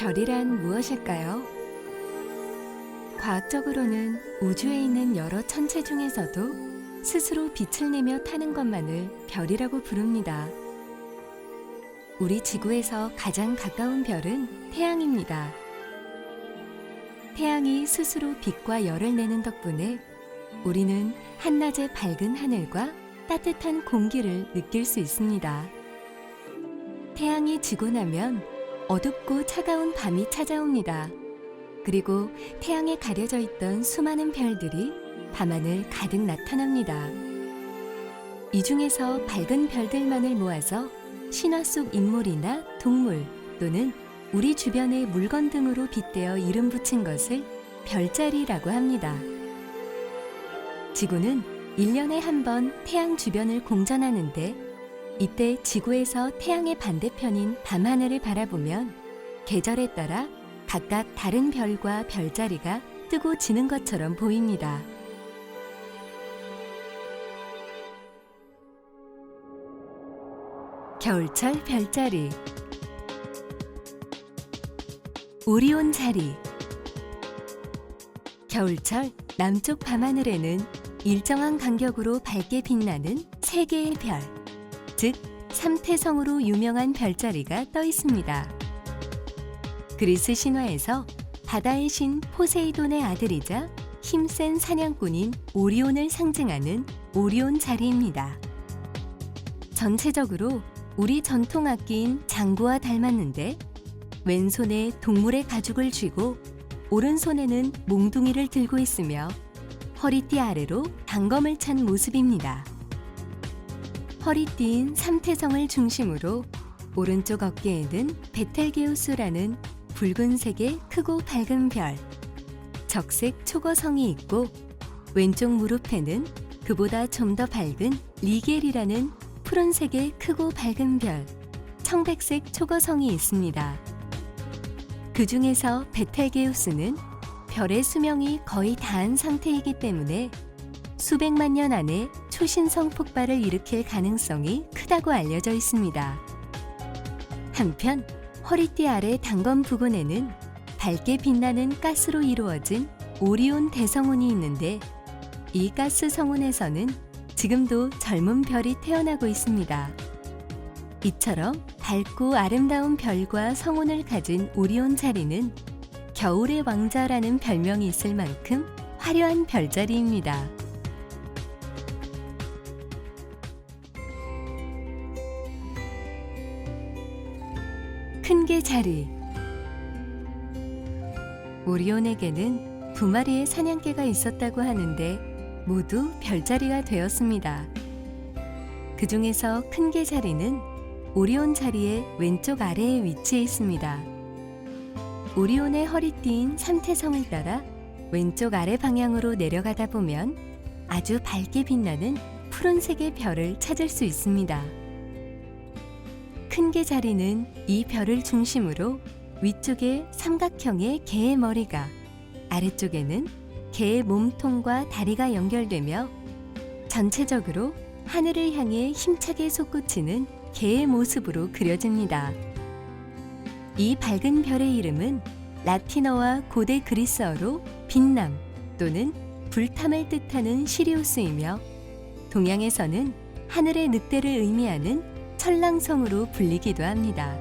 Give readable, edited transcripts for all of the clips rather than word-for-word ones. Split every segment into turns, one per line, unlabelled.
별이란 무엇일까요? 과학적으로는 우주에 있는 여러 천체 중에서도 스스로 빛을 내며 타는 것만을 별이라고 부릅니다. 우리 지구에서 가장 가까운 별은 태양입니다. 태양이 스스로 빛과 열을 내는 덕분에 우리는 한낮의 밝은 하늘과 따뜻한 공기를 느낄 수 있습니다. 태양이 지고 나면 어둡고 차가운 밤이 찾아옵니다. 그리고 태양에 가려져 있던 수많은 별들이 밤하늘 가득 나타납니다. 이 중에서 밝은 별들만을 모아서 신화 속 인물이나 동물 또는 우리 주변의 물건 등으로 빗대어 이름 붙인 것을 별자리라고 합니다. 지구는 1년에 한 번 태양 주변을 공전하는데 이때 지구에서 태양의 반대편인 밤하늘을 바라보면 계절에 따라 각각 다른 별과 별자리가 뜨고 지는 것처럼 보입니다. 겨울철 별자리, 오리온 자리. 겨울철 남쪽 밤하늘에는 일정한 간격으로 밝게 빛나는 3개의 별, 즉 삼태성으로 유명한 별자리가 떠 있습니다. 그리스 신화에서 바다의 신 포세이돈의 아들이자 힘센 사냥꾼인 오리온을 상징하는 오리온 자리입니다. 전체적으로 우리 전통 악기인 장구와 닮았는데 왼손에 동물의 가죽을 쥐고 오른손에는 몽둥이를 들고 있으며 허리띠 아래로 단검을 찬 모습입니다. 허리띠인 삼태성을 중심으로 오른쪽 어깨에는 베텔게우스라는 붉은색의 크고 밝은 별, 적색 초거성이 있고 왼쪽 무릎에는 그보다 좀 더 밝은 리겔이라는 푸른색의 크고 밝은 별, 청백색 초거성이 있습니다. 그 중에서 베텔게우스는 별의 수명이 거의 다한 상태이기 때문에 수백만 년 안에 초신성 폭발을 일으킬 가능성이 크다고 알려져 있습니다. 한편 허리띠 아래 단검 부근에는 밝게 빛나는 가스로 이루어진 오리온 대성운이 있는데 이 가스 성운에서는 지금도 젊은 별이 태어나고 있습니다. 이처럼 밝고 아름다운 별과 성운을 가진 오리온 자리는 겨울의 왕자라는 별명이 있을 만큼 화려한 별자리입니다. 큰 개 자리. 오리온에게는 2마리의 사냥개가 있었다고 하는데 모두 별자리가 되었습니다. 그 중에서 큰 개 자리는 오리온 자리의 왼쪽 아래에 위치해 있습니다. 오리온의 허리띠인 삼태성을 따라 왼쪽 아래 방향으로 내려가다 보면 아주 밝게 빛나는 푸른색의 별을 찾을 수 있습니다. 큰 개 자리는 이 별을 중심으로 위쪽에 삼각형의 개의 머리가, 아래쪽에는 개의 몸통과 다리가 연결되며 전체적으로 하늘을 향해 힘차게 솟구치는 개의 모습으로 그려집니다. 이 밝은 별의 이름은 라틴어와 고대 그리스어로 빛남 또는 불탐을 뜻하는 시리우스이며 동양에서는 하늘의 늑대를 의미하는 천랑성으로 불리기도 합니다.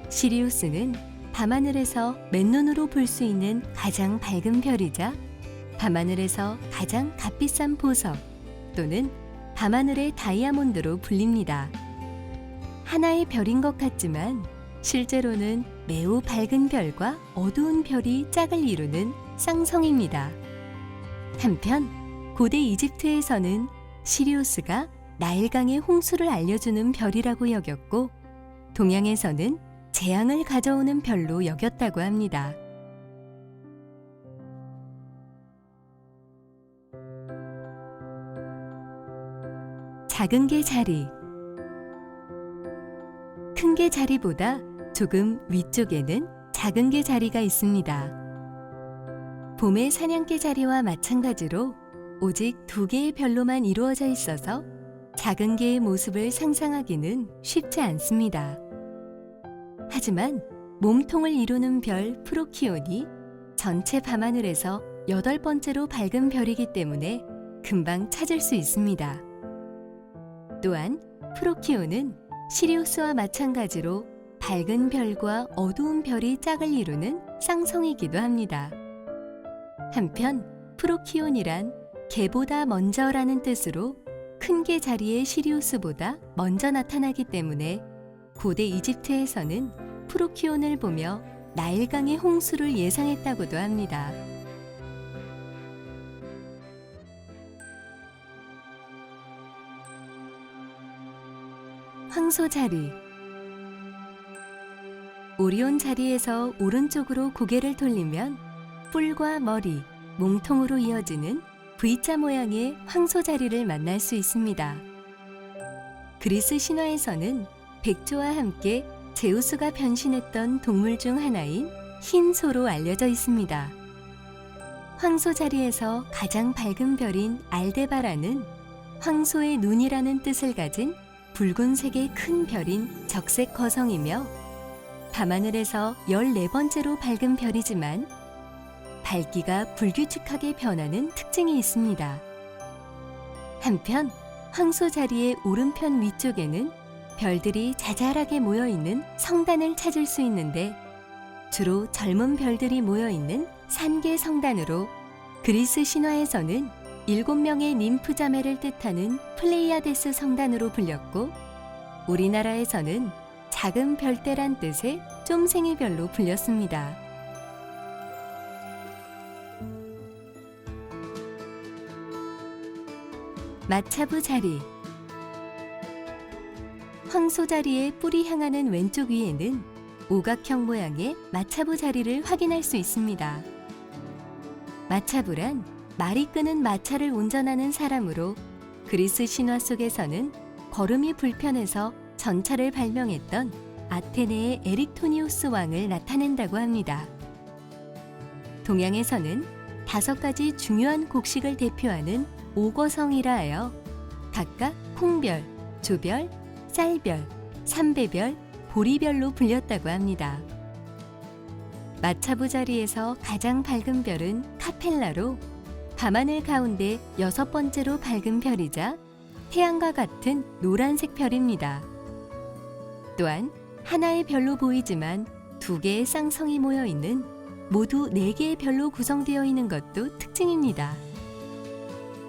시리우스는 밤하늘에서 맨눈으로 볼 수 있는 가장 밝은 별이자 밤하늘에서 가장 값비싼 보석 또는 밤하늘의 다이아몬드로 불립니다. 하나의 별인 것 같지만 실제로는 매우 밝은 별과 어두운 별이 짝을 이루는 쌍성입니다. 한편 고대 이집트에서는 시리우스가 나일강의 홍수를 알려주는 별이라고 여겼고 동양에서는 재앙을 가져오는 별로 여겼다고 합니다. 작은 개 자리. 큰 개 자리보다 조금 위쪽에는 작은 개 자리가 있습니다. 봄의 사냥개 자리와 마찬가지로 오직 2개의 별로만 이루어져 있어서 작은 개의 모습을 상상하기는 쉽지 않습니다. 하지만 몸통을 이루는 별 프로키온이 전체 밤하늘에서 8번째로 밝은 별이기 때문에 금방 찾을 수 있습니다. 또한 프로키온은 시리우스와 마찬가지로 밝은 별과 어두운 별이 짝을 이루는 쌍성이기도 합니다. 한편 프로키온이란 개보다 먼저라는 뜻으로 큰 개 자리의 시리우스보다 먼저 나타나기 때문에 고대 이집트에서는 프로키온을 보며 나일강의 홍수를 예상했다고도 합니다. 황소 자리. 오리온 자리에서 오른쪽으로 고개를 돌리면 뿔과 머리, 몸통으로 이어지는 V자 모양의 황소 자리를 만날 수 있습니다. 그리스 신화에서는 백조와 함께 제우스가 변신했던 동물 중 하나인 흰 소로 알려져 있습니다. 황소 자리에서 가장 밝은 별인 알데바라는 황소의 눈이라는 뜻을 가진 붉은색의 큰 별인 적색 거성이며 밤하늘에서 14번째로 밝은 별이지만 밝기가 불규칙하게 변하는 특징이 있습니다. 한편 황소 자리의 오른편 위쪽에는 별들이 자잘하게 모여있는 성단을 찾을 수 있는데 주로 젊은 별들이 모여있는 산계 성단으로 그리스 신화에서는 7명의 님프 자매를 뜻하는 플레이아데스 성단으로 불렸고 우리나라에서는 작은 별대란 뜻의 쫌생이 별로 불렸습니다. 마차부 자리. 황소 자리의 뿔이 향하는 왼쪽 위에는 오각형 모양의 마차부 자리를 확인할 수 있습니다. 마차부란 말이 끄는 마차를 운전하는 사람으로 그리스 신화 속에서는 걸음이 불편해서 전차를 발명했던 아테네의 에릭토니우스 왕을 나타낸다고 합니다. 동양에서는 5가지 중요한 곡식을 대표하는 오거성이라 하여 각각 콩별, 조별, 쌀별, 삼배별, 보리별로 불렸다고 합니다. 마차부 자리에서 가장 밝은 별은 카펠라로 밤하늘 가운데 6번째로 밝은 별이자 태양과 같은 노란색 별입니다. 또한 하나의 별로 보이지만 2개의 쌍성이 모여있는 모두 4개의 별로 구성되어 있는 것도 특징입니다.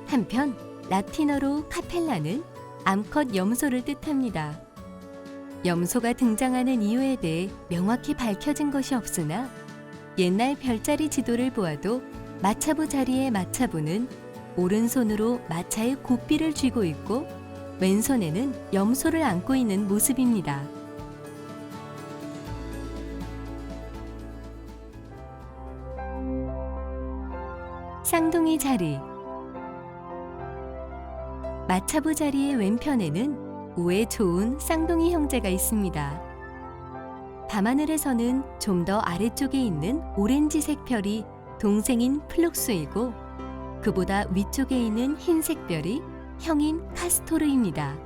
한편 라틴어로 카펠라는 암컷 염소를 뜻합니다. 염소가 등장하는 이유에 대해 명확히 밝혀진 것이 없으나 옛날 별자리 지도를 보아도 마차부 자리의 마차부는 오른손으로 마차의 고삐를 쥐고 있고 왼손에는 염소를 안고 있는 모습입니다. 쌍둥이 자리. 마차부 자리의 왼편에는 우애 좋은 쌍둥이 형제가 있습니다. 밤하늘에서는 좀 더 아래쪽에 있는 오렌지색 별이 동생인 플룩스이고 그보다 위쪽에 있는 흰색 별이 형인 카스토르입니다.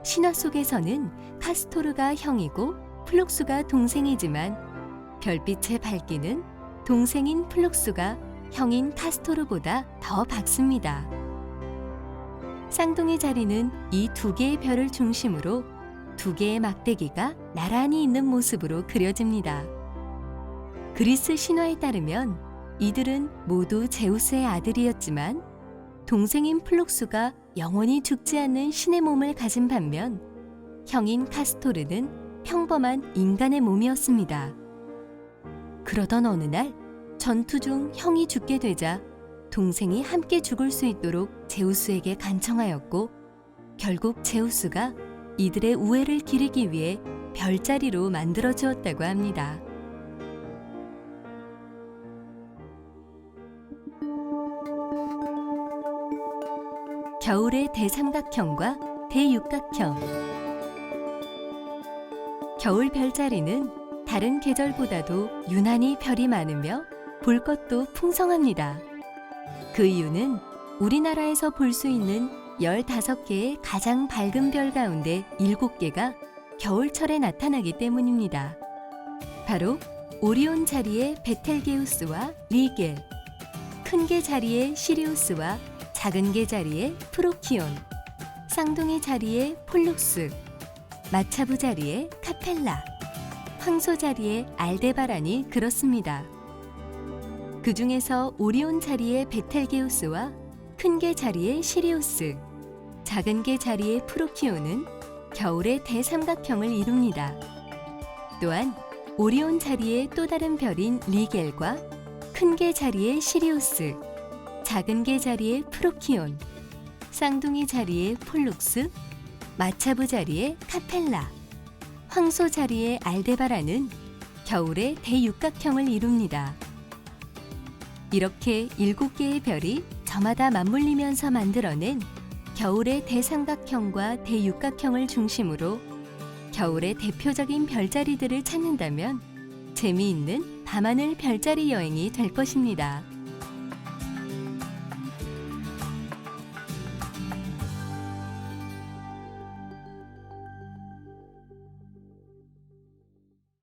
신화 속에서는 카스토르가 형이고 플룩스가 동생이지만 별빛의 밝기는 동생인 플룩스가 형인 카스토르보다 더 밝습니다. 쌍둥이 자리는 이 2개의 별을 중심으로 2개의 막대기가 나란히 있는 모습으로 그려집니다. 그리스 신화에 따르면 이들은 모두 제우스의 아들이었지만 동생인 플룩스가 영원히 죽지 않는 신의 몸을 가진 반면 형인 카스토르는 평범한 인간의 몸이었습니다. 그러던 어느 날 전투 중 형이 죽게 되자 동생이 함께 죽을 수 있도록 제우스에게 간청하였고 결국 제우스가 이들의 우애를 기리기 위해 별자리로 만들어 주었다고 합니다. 겨울의 대삼각형과 대육각형. 겨울 별자리는 다른 계절보다도 유난히 별이 많으며 볼 것도 풍성합니다. 그 이유는 우리나라에서 볼 수 있는 15개의 가장 밝은 별 가운데 7개가 겨울철에 나타나기 때문입니다. 바로 오리온 자리의 베텔게우스와 리겔, 큰 개 자리의 시리우스와 작은 개 자리의 프로키온, 쌍둥이 자리의 폴룩스, 마차부 자리의 카펠라, 황소 자리의 알데바란이 그렇습니다. 그 중에서 오리온 자리의 베텔게우스와 큰 개 자리의 시리우스, 작은 개 자리의 프로키온은 겨울의 대삼각형을 이룹니다. 또한 오리온 자리의 또 다른 별인 리겔과 큰 개 자리의 시리우스, 작은 개 자리의 프로키온, 쌍둥이 자리의 폴룩스, 마차부 자리의 카펠라, 황소 자리의 알데바란은 겨울의 대육각형을 이룹니다. 이렇게 7개의 별이 저마다 맞물리면서 만들어낸 겨울의 대삼각형과 대육각형을 중심으로 겨울의 대표적인 별자리들을 찾는다면 재미있는 밤하늘 별자리 여행이 될 것입니다.